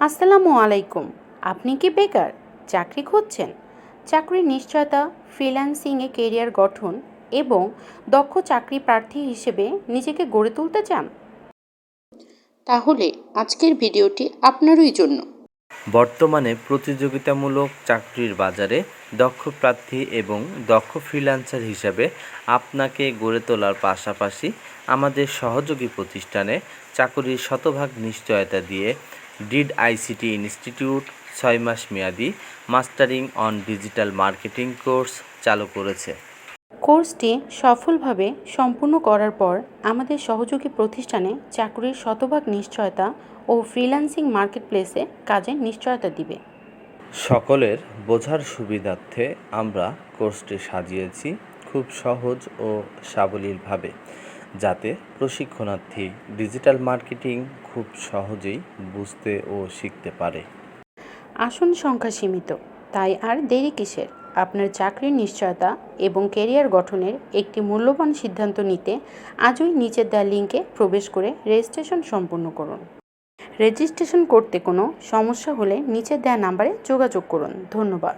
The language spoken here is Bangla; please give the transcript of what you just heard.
আসসালামু আলাইকুম। আপনি কি বেকার? চাকরি খুঁজছেন? চাকরির নিশ্চয়তা, ফ্রিল্যান্সিংয়ে কেরিয়ার গঠন এবং দক্ষ চাকরি প্রার্থী হিসেবে নিজেকে গড়ে তুলতে চান? তাহলে আজকের ভিডিওটি আপনারই জন্য। বর্তমানে প্রতিযোগিতামূলক চাকরির বাজারে দক্ষ প্রার্থী এবং দক্ষ ফ্রিল্যান্সার হিসাবে আপনাকে গড়ে তোলার পাশাপাশি আমাদের সহযোগী প্রতিষ্ঠানে চাকরির শতভাগ নিশ্চয়তা দিয়ে ডিড আইসিটি ইনস্টিটিউট 6 মাস মেয়াদি mastering on digital marketing course চালু করেছে। কোর্সটি সফলভাবে সম্পূর্ণ করার পর আমাদের সহযোগী প্রতিষ্ঠানে চাকরির শতভাগ নিশ্চয়তা ও ফ্রিল্যান্সিং মার্কেটপ্লেসে কাজের নিশ্চয়তা দিবে। সকলের বোঝার সুবিধার্থে আমরা কোর্সটি সাজিয়েছি খুব সহজ ও সাবলীলভাবে, যাতে প্রশিক্ষণার্থী ডিজিটাল মার্কেটিং খুব সহজেই বুঝতে ও শিখতে পারে। আসন সংখ্যা সীমিত, তাই আর দেরি কিসের? আপনার চাকরির নিশ্চয়তা এবং ক্যারিয়ার গঠনের একটি মূল্যবান সিদ্ধান্ত নিতে আজই নিচের দেওয়া লিঙ্কে প্রবেশ করে রেজিস্ট্রেশন সম্পূর্ণ করুন। রেজিস্ট্রেশন করতে কোনো সমস্যা হলে নিচের দেওয়া নাম্বারে যোগাযোগ করুন। ধন্যবাদ।